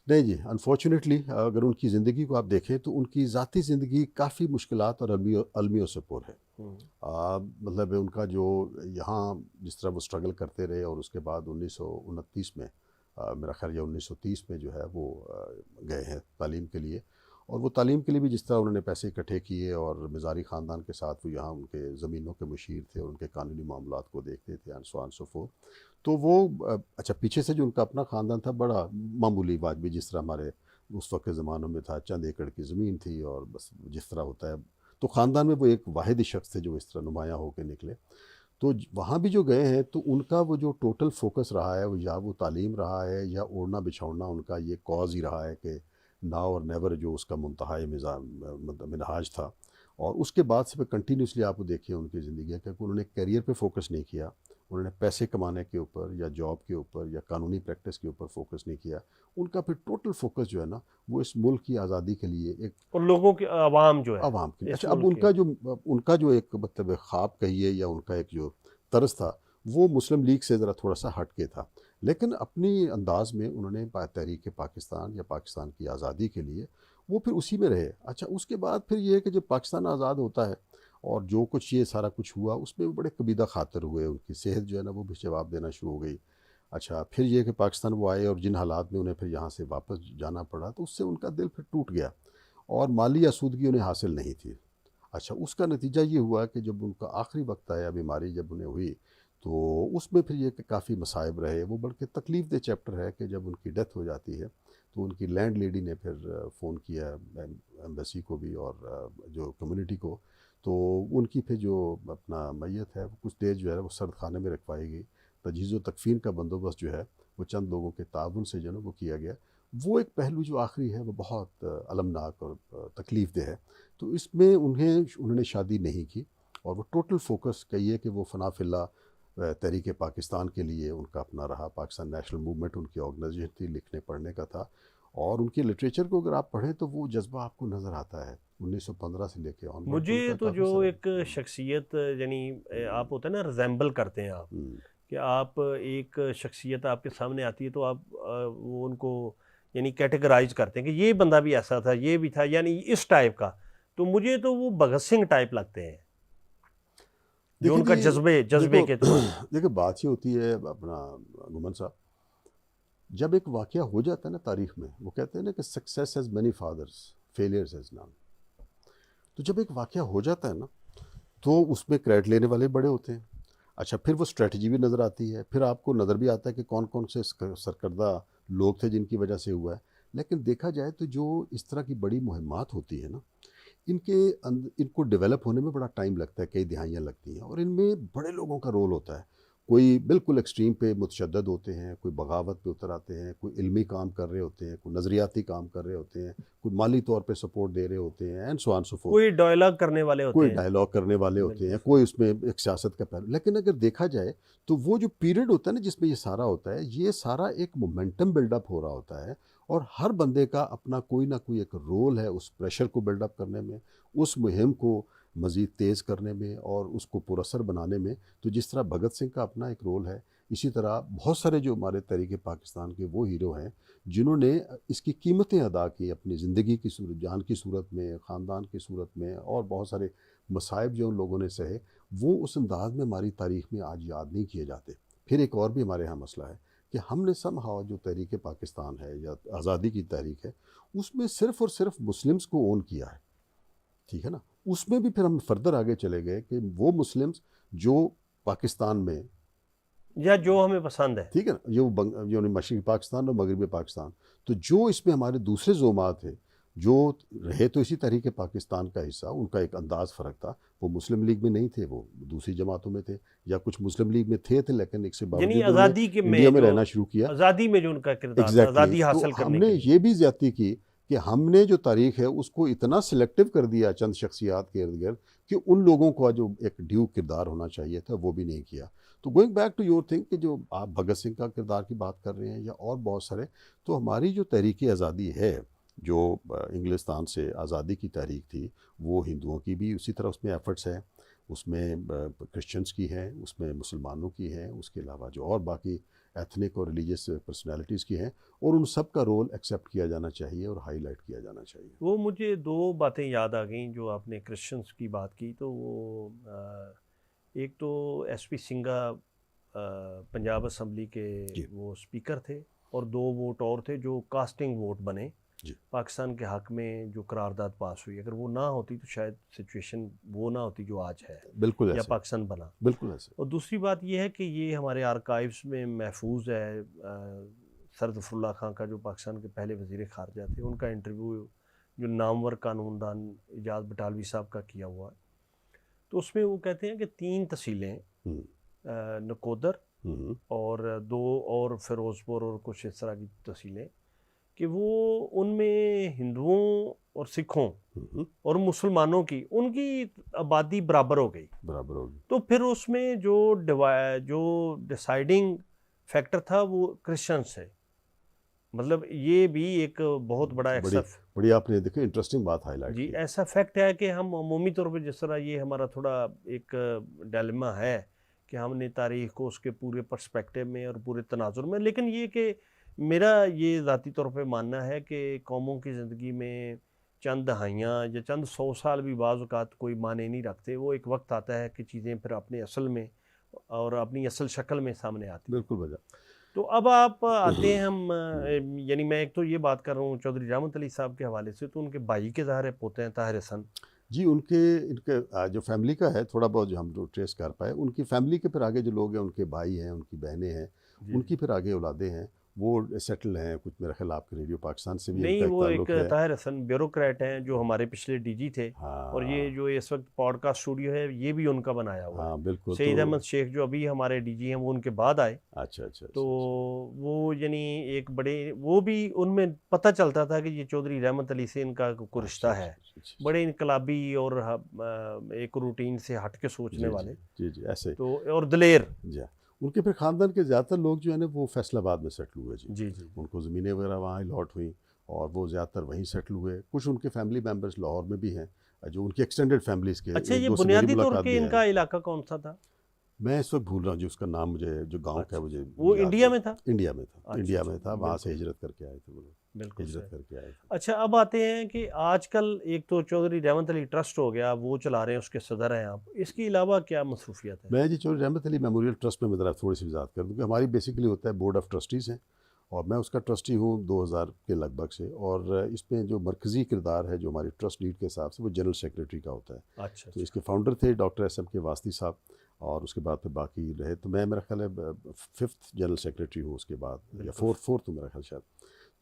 نہیں جی، انفارچونیٹلی اگر ان کی زندگی کو آپ دیکھیں تو ان کی ذاتی زندگی کافی مشکلات اور المیوں سے پر ہے۔ مطلب ان کا جو یہاں جس طرح وہ سٹرگل کرتے رہے، اور اس کے بعد 1929 میں میرا خیال یا 1930 میں جو ہے وہ گئے ہیں تعلیم کے لیے، اور وہ تعلیم کے لیے بھی جس طرح انہوں نے پیسے اکٹھے کیے، اور مزاری خاندان کے ساتھ وہ یہاں ان کے زمینوں کے مشیر تھے اور ان کے قانونی معاملات کو دیکھتے تھے، and so on so forth۔ تو وہ اچھا پیچھے سے جو ان کا اپنا خاندان تھا بڑا معمولی واجبی، جس طرح ہمارے اس وقت کے زمانوں میں تھا، چند ایکڑ کی زمین تھی، اور بس جس طرح ہوتا ہے، تو خاندان میں وہ ایک واحد ہی شخص تھے جو اس طرح نمایاں ہو کے نکلے۔ تو وہاں بھی جو گئے ہیں تو ان کا وہ جو ٹوٹل فوکس رہا ہے وہ یا وہ تعلیم رہا ہے یا اوڑھنا بچھوڑنا ان کا یہ کاز ہی رہا ہے کہ ناؤ اور نیور جو اس کا منتہائی منہاج تھا. اور اس کے بعد سے پھر کنٹینیوسلی آپ دیکھیں ان کی زندگی کہ انہوں نے کیریئر پہ فوکس نہیں کیا, انہوں نے پیسے کمانے کے اوپر یا جاب کے اوپر یا قانونی پریکٹس کے اوپر فوکس نہیں کیا. ان کا پھر ٹوٹل فوکس جو ہے نا وہ اس ملک کی آزادی کے لیے ایک اور لوگوں کے عوام جو ہے عوام کے لیے. اس اچھا اب ملک ان کا جو ایک مطلب خواب کہیے یا ان کا ایک جو طرز تھا وہ مسلم لیگ سے ذرا تھوڑا سا ہٹ کے تھا, لیکن اپنی انداز میں انہوں نے تحریک پاکستان یا پاکستان کی آزادی کے لیے وہ پھر اسی میں رہے. اچھا اس کے بعد پھر یہ ہے کہ جب پاکستان آزاد ہوتا ہے اور جو کچھ یہ سارا کچھ ہوا اس میں بڑے قبیدہ خاطر ہوئے, ان کی صحت جو ہے نا وہ بھی جواب دینا شروع ہو گئی. اچھا پھر یہ کہ پاکستان وہ آئے اور جن حالات میں انہیں پھر یہاں سے واپس جانا پڑا تو اس سے ان کا دل پھر ٹوٹ گیا اور مالی آسودگی انہیں حاصل نہیں تھی. اچھا اس کا نتیجہ یہ ہوا کہ جب ان کا آخری وقت آیا بیماری جب انہیں ہوئی تو اس میں پھر یہ کہ کافی مصائب رہے. وہ بلکہ تکلیف دہ چیپٹر ہے کہ جب ان کی ڈیتھ ہو جاتی ہے تو ان کی لینڈ لیڈی نے پھر فون کیا ایمبیسی کو بھی اور جو کمیونٹی کو, تو ان کی پھر جو اپنا میت ہے وہ کچھ دیر جو ہے وہ سرد خانے میں رکھوائی گئی. تجہیز و تکفین کا بندوبست جو ہے وہ چند لوگوں کے تعاون سے جو ہے نا وہ کیا گیا. وہ ایک پہلو جو آخری ہے وہ بہت المناک اور تکلیف دہ ہے. تو اس میں انہوں نے شادی نہیں کی اور وہ ٹوٹل فوکس کہیے کہ وہ فنا فی اللہ تحریک پاکستان کے لیے ان کا اپنا رہا. پاکستان نیشنل موومنٹ ان کی آرگنائزیشن تھی, لکھنے پڑھنے کا تھا, اور ان کے لٹریچر کو اگر آپ پڑھیں تو وہ جذبہ آپ کو نظر آتا ہے 1915 سے لے کے آن. مجھے تو جو ایک شخصیت یعنی آپ ہوتا ہے نا ریزیمبل کرتے ہیں آپ کہ آپ ایک شخصیت آپ کے سامنے آتی ہے تو آپ وہ ان کو یعنی کیٹیگرائز کرتے ہیں کہ یہ بندہ بھی ایسا تھا, یہ بھی تھا, یعنی اس ٹائپ کا. تو مجھے تو وہ بھگت سنگھ ٹائپ لگتے ہیں جو ان کا جذبے کے طور. دیکھیں بات یہ ہوتی ہے اپنا گمن صاحب, جب ایک واقعہ ہو جاتا ہے نا تاریخ میں, وہ کہتے ہیں نا کہ success has many fathers failures has none. تو جب ایک واقعہ ہو جاتا ہے نا تو اس میں کریڈٹ لینے والے بڑے ہوتے ہیں. اچھا پھر وہ اسٹریٹجی بھی نظر آتی ہے, پھر آپ کو نظر بھی آتا ہے کہ کون کون سے سرکردہ لوگ تھے جن کی وجہ سے ہوا ہے. لیکن دیکھا جائے تو جو اس طرح کی بڑی مہمات ہوتی ہے نا ان کو ڈیولپ ہونے میں بڑا ٹائم لگتا ہے, کئی دہائیاں لگتی ہیں, اور ان میں بڑے لوگوں کا رول ہوتا ہے. کوئی بالکل ایکسٹریم پہ متشدد ہوتے ہیں, کوئی بغاوت پہ اتر آتے ہیں, کوئی علمی کام کر رہے ہوتے ہیں, کوئی نظریاتی کام کر رہے ہوتے ہیں, کوئی مالی طور پہ سپورٹ دے رہے ہوتے ہیں, and so on so forth. کوئی ڈائلاگ کرنے والے ہوتے کوئی ہیں, ڈائلاگ کرنے والے ہوتے ہیں, کوئی اس میں ایک سیاست کا پہلو. لیکن اگر دیکھا جائے تو وہ جو پیریڈ ہوتا ہے نا جس میں یہ سارا ہوتا ہے, یہ سارا ایک مومنٹم بلڈ اپ ہو رہا ہوتا ہے, اور ہر بندے کا اپنا کوئی نہ کوئی ایک رول ہے اس پریشر کو بلڈ اپ کرنے میں, اس مہم کو مزید تیز کرنے میں اور اس کو پراثر بنانے میں. تو جس طرح بھگت سنگھ کا اپنا ایک رول ہے, اسی طرح بہت سارے جو ہمارے تحریک پاکستان کے وہ ہیرو ہیں جنہوں نے اس کی قیمتیں ادا کی اپنی زندگی کی صورت, جان کی صورت میں, خاندان کی صورت میں, اور بہت سارے مصائب جو ان لوگوں نے سہے, وہ اس انداز میں ہماری تاریخ میں آج یاد نہیں کیے جاتے. پھر ایک اور بھی ہمارے ہاں مسئلہ ہے کہ ہم نے سمہاؤ جو تحریک پاکستان ہے یا آزادی کی تحریک ہے اس میں صرف اور صرف مسلمز کو اون کیا ہے, ٹھیک ہے نا. اس میں بھی پھر ہم فردر آگے چلے گئے کہ وہ مسلمز جو پاکستان میں یا جو ہمیں پسند ہے, ٹھیک ہے نا, جو مشرقی پاکستان اور مغربی پاکستان, تو جو اس میں ہمارے دوسرے زومات تھے جو رہے تو اسی تحریک پاکستان کا حصہ, ان کا ایک انداز فرق تھا. وہ مسلم لیگ میں نہیں تھے, وہ دوسری جماعتوں میں تھے, یا کچھ مسلم لیگ میں تھے لیکن ایک سے یعنی باوجود آزادی کے انڈیا میں رہنا شروع کیا. آزادی میں جو ان کا کردار تھا, آزادی حاصل تو ہم کرنے نے کے لیے. یہ بھی زیادتی کی کہ ہم نے جو تاریخ ہے اس کو اتنا سلیکٹیو کر دیا چند شخصیات کے ارد گرد کہ ان لوگوں کو جو ایک ڈیو کردار ہونا چاہیے تھا وہ بھی نہیں کیا. تو going back to your thing کہ جو آپ بھگت سنگھ کا کردار کی بات کر رہے ہیں یا اور بہت سارے, تو ہماری جو تحریک آزادی ہے جو انگلستان سے آزادی کی تحریک تھی, وہ ہندوؤں کی بھی اسی طرح اس میں ایفرٹس ہیں, اس میں کرسچنس کی ہیں, اس میں مسلمانوں کی ہیں, اس کے علاوہ جو اور باقی ایتھنک اور ریلیجیس پرسنالٹیز کی ہیں, اور ان سب کا رول ایکسیپٹ کیا جانا چاہیے اور ہائی لائٹ کیا جانا چاہیے. وہ مجھے دو باتیں یاد آ گئیں جو آپ نے کرسچنس کی بات کی, تو وہ ایک تو S P Singha Punjab assembly کے وہ اسپیکر تھے, اور دو ووٹ اور تھے جو کاسٹنگ ووٹ بنے پاکستان کے حق میں جو قرارداد پاس ہوئی. اگر وہ نہ ہوتی تو شاید سچویشن وہ نہ ہوتی جو آج ہے, بالکل یا پاکستان بنا. بالکل ایسے. اور دوسری بات یہ ہے کہ یہ ہمارے آرکائیوز میں محفوظ ہے. سر ظفر اللہ خان کا جو پاکستان کے پہلے وزیر خارجہ تھے, ان کا انٹرویو جو نامور قانون دان ایجاز بٹالوی صاحب کا کیا ہوا ہے, تو اس میں وہ کہتے ہیں کہ 3 تسیلیں نکودر اور 2 اور فیروز پور اور کچھ اس طرح کی تحصیلیں، کہ وہ ان میں ہندوؤں اور سکھوں اور مسلمانوں کی ان کی آبادی برابر ہو گئی. تو پھر اس میں جو ڈیسائیڈنگ فیکٹر تھا وہ کرسچنس ہے. مطلب یہ بھی ایک بہت بڑا بڑی آپ نے دیکھا انٹرسٹنگ بات ہائی لائٹ جی ایسا فیکٹ ہے کہ ہم عمومی طور پہ جس طرح یہ ہمارا تھوڑا ایک ڈائلیما ہے کہ ہم نے تاریخ کو اس کے پورے پرسپیکٹیو میں اور پورے تناظر میں، لیکن یہ کہ میرا یہ ذاتی طور پہ ماننا ہے کہ قوموں کی زندگی میں چند دہائیاں یا چند 100 سال بھی بعض اوقات کوئی معنی نہیں رکھتے. وہ ایک وقت آتا ہے کہ چیزیں پھر اپنے اصل میں اور اپنی اصل شکل میں سامنے آتی ہیں. بالکل بجا. تو اب آپ آتے ہیں ہم یعنی میں ایک تو یہ بات کر رہا ہوں چودھری رحمت علی صاحب کے حوالے سے، تو ان کے بھائی کے ظاہر پوتے ہیں طاہر حسن جی. ان کے جو فیملی کا ہے تھوڑا بہت جو ہم ٹریس کر پائے، ان کی فیملی کے پھر آگے جو لوگ ہیں ان کے بھائی ہیں، ان کی بہنیں ہیں، ان کی پھر آگے اولادیں ہیں، وہ سیٹل ہیں. کچھ میرا خیال آپ کے ریڈیو پاکستان سے بھی نہیں، ان کا وہ ایک تعلق ہے. طاہر حسن بیوروکریٹ ہیں جو ہمارے پچھلے ڈی جی تھے، اور یہ جو اس وقت پوڈ کاسٹ اسٹوڈیو ہے یہ بھی ان کا بنایا ہوا ہے. ہاں بالکل. سعید احمد شیخ جو ابھی ہمارے ڈی جی ہیں وہ ان کے بعد آئے. اچھا. تو وہ یعنی ایک بڑے، وہ بھی ان میں پتہ چلتا تھا کہ یہ چودھری رحمت علی سے ان کا کوئی رشتہ ہے. بڑے انقلابی اور ایک روٹین سے ہٹ کے سوچنے والے. جی ایسے تو اور دلیر. جی. ان کے پھر خاندان کے زیادہ تر لوگ جو ہے نا وہ فیصل آباد میں سیٹل ہوئے. جی. ان کو زمینیں وغیرہ وہاں الاٹ ہوئیں اور وہ زیادہ تر وہیں سیٹل ہوئے. کچھ ان کے فیملی ممبرس لاہور میں بھی ہیں جو ان کی ایکسٹینڈڈ فیملیز کے. اچھا، یہ بنیادی طور پہ ان کا علاقہ کون سا تھا؟ میں اس وقت بھول رہا ہوں جو اس کا نام، مجھے جو گاؤں کا ہے مجھے وہ انڈیا میں تھا. انڈیا میں تھا. وہاں سے ہجرت کر کے آئے تھے وہ لوگ. بالکل ہجرت کر کے آئے تھے. اچھا، اب آتے ہیں کہ آج کل ایک تو چودھری رحمت علی ٹرسٹ ہو گیا، وہ چلا رہے ہیں، اس کے صدر ہیں آپ. اس کے علاوہ کیا مصروفیات ہیں؟ میں جی چودھری رحمت علی میموریل ٹرسٹ میں ذرا تھوڑی سی وضاحت کر دوں کہ ہماری بیسیکلی ہوتا ہے بورڈ آف ٹرسٹیز ہیں، اور میں اس کا ٹرسٹی ہوں 2000 کے لگ بھگ سے. اور اس میں جو مرکزی کردار ہے جو ہماری ٹرسٹ لیڈ کے حساب سے وہ جنرل سیکریٹری کا ہوتا ہے. اچھا. تو اس کے فاؤنڈر تھے ڈاکٹر ایس ایم کے واسطی صاحب، اور اس کے بعد پھر باقی رہے. تو میں میرا خیال ہے 5th جنرل سیکریٹری ہوں اس کے بعد، یا 4th میرا خیال شاید.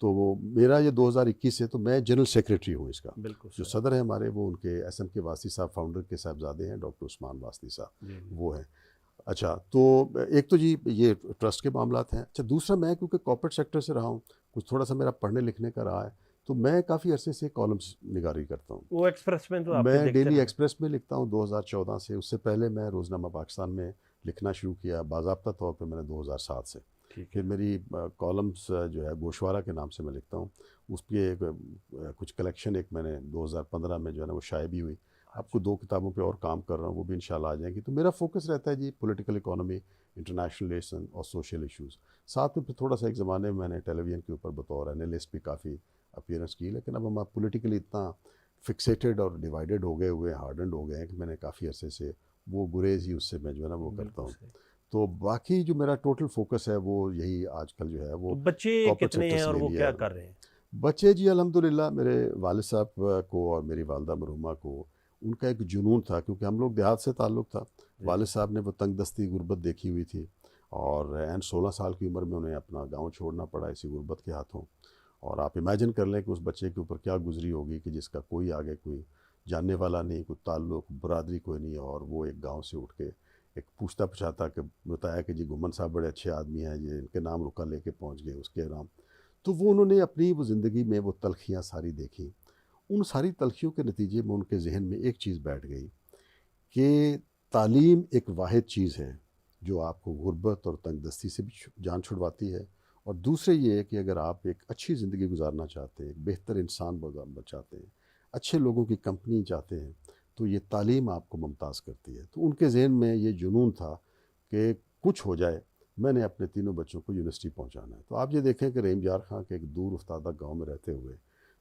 تو وہ میرا یہ 2021 سے تو میں جنرل سیکریٹری ہوں اس کا. بالکل. جو صدر ہیں ہمارے وہ ان کے ایس ایم کے واسطی صاحب فاؤنڈر کے صاحبزادے ہیں ڈاکٹر عثمان واسطی صاحب، وہ ہیں. اچھا، تو ایک تو جی یہ ٹرسٹ کے معاملات ہیں. اچھا، دوسرا میں کیونکہ کارپوریٹ سیکٹر سے رہا ہوں، کچھ تھوڑا سا میرا پڑھنے لکھنے کا رہا ہے، تو میں کافی عرصے سے کالمز نگاری کرتا ہوں. وہ ایکسپریس میں تو آپ میں ڈیلی ایکسپریس میں لکھتا ہوں 2014 سے. اس سے پہلے میں روزنامہ پاکستان میں لکھنا شروع کیا باضابطہ طور پہ میں نے 2007 سے. پھر میری کالمز جو ہے گوشوارہ کے نام سے میں لکھتا ہوں. اس کے کچھ کلیکشن ایک میں نے 2015 میں جو ہے نا وہ شائع بھی ہوئی. آپ کو 2 کتابوں پہ اور کام کر رہا ہوں، وہ بھی انشاءاللہ آ جائیں گی. تو میرا فوکس رہتا ہے جی پولیٹیکل اکانومی، انٹرنیشنل ریلیشن اور سوشل ایشوز. ساتھ میں پھر تھوڑا سا ایک زمانے میں نے ٹیلی ویژن کے اوپر بطور اینالسٹ بھی کافی اپیئرنس کی. لیکن اب ہم پولیٹیکلی اتنا فکسیٹڈ اور ڈیوائیڈڈ ہو گئے ہوئے، ہارڈنڈ ہو گئے ہیں کہ میں نے کافی عرصے سے وہ گریز ہی اس سے میں جو ہے نا وہ کرتا ہوں. تو باقی جو میرا ٹوٹل فوکس ہے وہ یہی آج کل جو ہے وہ. بچے کتنے ہیں اور وہ کیا کر رہے ہیں؟ بچے جی الحمدللہ میرے والد صاحب کو اور میری والدہ مرحومہ کو ان کا ایک جنون تھا، کیونکہ ہم لوگ دیہات سے تعلق تھا. والد صاحب نے وہ تنگ دستی غربت دیکھی ہوئی تھی، اور 16 سال کی عمر میں انہیں اپنا گاؤں چھوڑنا پڑا اسی غربت کے ہاتھوں. اور آپ امیجن کر لیں کہ اس بچے کے اوپر کیا گزری ہوگی کہ جس کا کوئی آگے کوئی جاننے والا نہیں، کوئی تعلق، برادری کوئی نہیں، اور وہ ایک گاؤں سے اٹھ کے ایک پوچھتا پچھاتا کہ بتایا کہ جی گھمن صاحب بڑے اچھے آدمی ہیں، یہ ان کے نام رکا لے کے پہنچ گئے اس کے نام. تو وہ انہوں نے اپنی وہ زندگی میں وہ تلخیاں ساری دیکھیں. ان ساری تلخیوں کے نتیجے میں ان کے ذہن میں ایک چیز بیٹھ گئی کہ تعلیم ایک واحد چیز ہے جو آپ کو غربت اور تنگ دستی سے بھی جان چھڑواتی ہے، اور دوسرے یہ ہے کہ اگر آپ ایک اچھی زندگی گزارنا چاہتے ہیں، ایک بہتر انسان بننا چاہتے ہیں، اچھے لوگوں کی کمپنی چاہتے ہیں، تو یہ تعلیم آپ کو ممتاز کرتی ہے. تو ان کے ذہن میں یہ جنون تھا کہ کچھ ہو جائے، میں نے اپنے تینوں بچوں کو یونیورسٹی پہنچانا ہے. تو آپ یہ دیکھیں کہ رحیم جار خان کے ایک دور افتادہ گاؤں میں رہتے ہوئے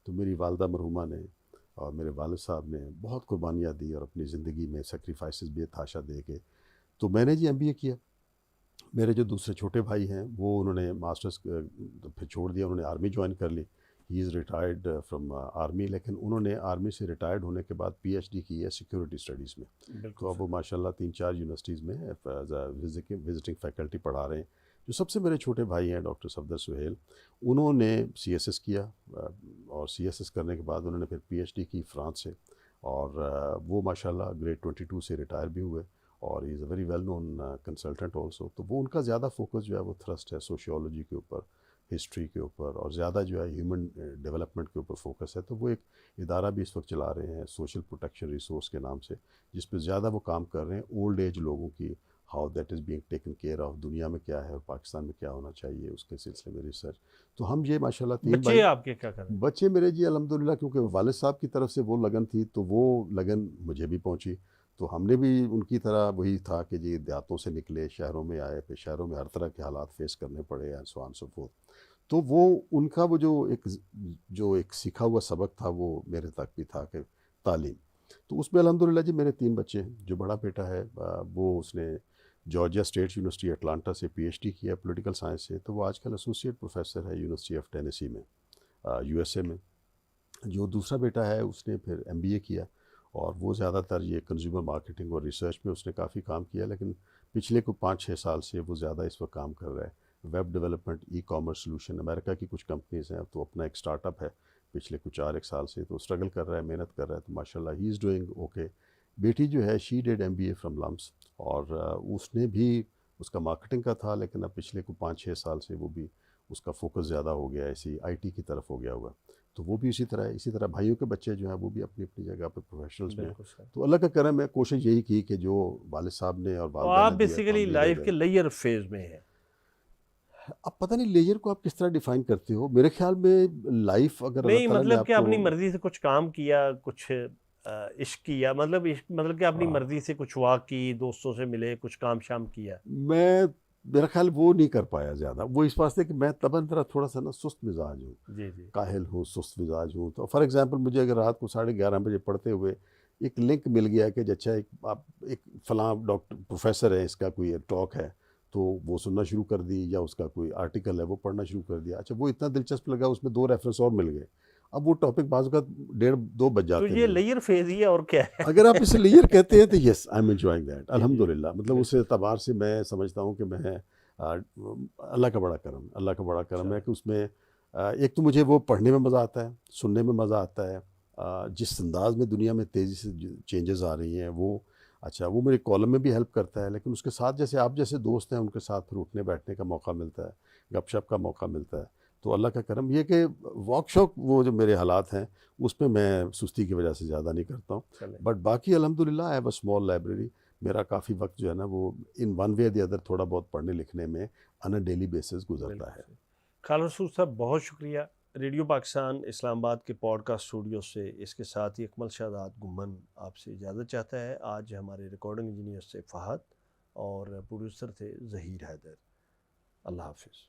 تو میری والدہ مرحومہ نے اور میرے والد صاحب نے بہت قربانیاں دی اور اپنی زندگی میں سیکریفائسز بے تحاشا دے کے. تو میں نے جی MBA کیا. میرے جو دوسرے چھوٹے بھائی ہیں وہ انہوں نے ماسٹرز پھر چھوڑ دیا، انہوں نے آرمی جوائن کر لی. ہی از ریٹائرڈ فرام آرمی، لیکن انہوں نے آرمی سے ریٹائرڈ ہونے کے بعد PhD کی ہے سیکورٹی اسٹڈیز میں. تو اب وہ ماشاءاللہ 3-4 یونیورسٹیز میں ایز اے وزٹنگ فیکلٹی پڑھا رہے ہیں. جو سب سے میرے چھوٹے بھائی ہیں ڈاکٹر صفدر سہیل، انہوں نے CSS کیا، اور CSS کرنے کے بعد انہوں نے پھر PhD کی فرانس سے، اور وہ ماشاءاللہ گریڈ 22 سے ریٹائر بھی ہوئے. اور is a very well known consultant also. تو وہ ان کا زیادہ فوکس جو ہے وہ تھرسٹ ہے سوشیولوجی کے اوپر, ہسٹری کے اوپر, اور زیادہ جو ہے ہیومن ڈیولپمنٹ کے اوپر فوکس ہے. تو وہ ایک ادارہ بھی اس وقت چلا رہے ہیں سوشل پروٹیکشن ریسورس کے نام سے, جس پہ زیادہ وہ کام کر رہے ہیں اولڈ ایج لوگوں کی, how that is being taken care of, دنیا میں کیا ہے اور پاکستان میں کیا ہونا چاہیے, اس کے سلسلے میں ریسرچ. تو ہم یہ ماشاء اللہ 3 بچے آپ کے کیا کر رہے ہیں؟ بچے میرے جی الحمدللہ, کیونکہ والد صاحب کی طرف سے وہ لگن تھی تو وہ لگن مجھے بھی پہنچی. تو ہم نے بھی ان کی طرح وہی تھا کہ جی دیہاتوں سے نکلے, شہروں میں آئے, پھر شہروں میں ہر طرح کے حالات فیس کرنے پڑے and so on so forth. تو وہ ان کا وہ جو ایک سیکھا ہوا سبق تھا وہ میرے تک بھی تھا کہ تعلیم. تو اس میں الحمدللہ جی میرے 3 بچے ہیں. جو بڑا بیٹا ہے وہ اس نے جارجیا اسٹیٹ یونیورسٹی اٹلانٹا سے پی ایچ ڈی کیا پولیٹیکل سائنس سے, تو وہ آج کل ایسوسیٹ پروفیسر ہے یونیورسٹی آف ٹینیسی میں یو ایس اے میں. جو دوسرا بیٹا ہے اس نے پھر ایم بی اے کیا, اور وہ زیادہ تر یہ کنزیومر مارکیٹنگ اور ریسرچ میں اس نے کافی کام کیا, لیکن پچھلے کو 5-6 سال سے وہ زیادہ اس وقت کام کر رہا ہے web development, e commerce solution. امریکہ کی کچھ کمپنیز ہیں, تو اپنا ایک اسٹارٹ اپ ہے پچھلے کچھ 4-1 سال سے, تو اسٹرگل کر رہا ہے, محنت کر رہا ہے. تو ماشاء اللہ ہی از ڈوئنگ اوکے. بیٹی جو ہے she did M B A from LUMS, اور اس نے بھی اس کا مارکیٹنگ کا تھا, لیکن اب پچھلے کو 5-6 سال سے وہ بھی اس کا فوکس زیادہ ہو گیا ہے ایسی آئی ٹی کی طرف ہو گیا ہوا. تو وہ بھی اسی طرح بھائیوں کے بچے جو ہیں وہ بھی اپنی اپنی جگہ پہ پروفیشنلز میں ہیں. تو اللہ کا کرم ہے, کوشش یہی کی کہ جو والد صاحب نے اور تو والدہ آپ نے دیا بیسیکلی لائف کے لیئر فیز میں ہیں. اب پتہ نہیں لیئر کو آپ کس طرح ڈیفائن کرتے ہو. میرے خیال میں لائف اگر اللہ نہیں تعالیٰ نے مطلب آپ کہ کو اپنی مرضی سے کچھ کام کیا, کچھ عشق کیا, مطلب کہ اپنی مرضی سے کچھ واک کی, دوستوں سے ملے, کچھ کام شام کیا. میرا خیال وہ نہیں کر پایا زیادہ. وہ اس واسطے کہ میں طبعاً تھوڑا سا نا سست مزاج ہوں, جی جی کاہل ہوں, سست مزاج ہوں. تو فار ایگزامپل مجھے اگر رات کو 11:30 بجے پڑھتے ہوئے ایک لنک مل گیا کہ اچھا ایک فلاں ڈاکٹر پروفیسر ہے, اس کا کوئی ٹاک ہے, تو وہ سننا شروع کر دی, یا اس کا کوئی آرٹیکل ہے وہ پڑھنا شروع کر دیا. اچھا وہ اتنا دلچسپ لگا, اس میں 2 ریفرنس اور مل گئے. اب وہ ٹاپک بعض اوقات 1:30-2 بج تو جاتے یہ ہیں. لیئر فیز ہی ہے اور کیا ہے. اگر آپ اسے لیئر کہتے ہیں تو یس آئی ایم انجوائنگ دیٹ الحمدللہ. مطلب اس اعتبار سے میں سمجھتا ہوں کہ میں اللہ کا بڑا کرم ہے کہ اس میں ایک تو مجھے وہ پڑھنے میں مزہ آتا ہے, سننے میں مزہ آتا ہے, جس انداز میں دنیا میں تیزی سے چینجز آ رہی ہیں وہ اچھا وہ میرے کالم میں بھی ہیلپ کرتا ہے. لیکن اس کے ساتھ جیسے آپ جیسے دوست ہیں ان کے ساتھ پھر اٹھنے بیٹھنے کا موقع ملتا ہے, گپ شپ کا موقع ملتا ہے. تو اللہ کا کرم یہ کہ واک شوق وہ جو میرے حالات ہیں اس پہ میں سستی کی وجہ سے زیادہ نہیں کرتا ہوں. بٹ باقی الحمدللہ I have a small library. میرا کافی وقت جو ہے نا وہ in one way the other تھوڑا بہت پڑھنے لکھنے میں آن اے ڈیلی بیسس گزرتا ہے. خالد مسعود صاحب بہت شکریہ. ریڈیو پاکستان اسلام آباد کے پوڈ کاسٹ اسٹوڈیو سے اس کے ساتھ ہی اکمل شہزاد گمن آپ سے اجازت چاہتا ہے. آج ہمارے ریکارڈنگ انجینئر سے فہد اور پروڈیوسر تھے ظہیر حیدر. اللہ حافظ.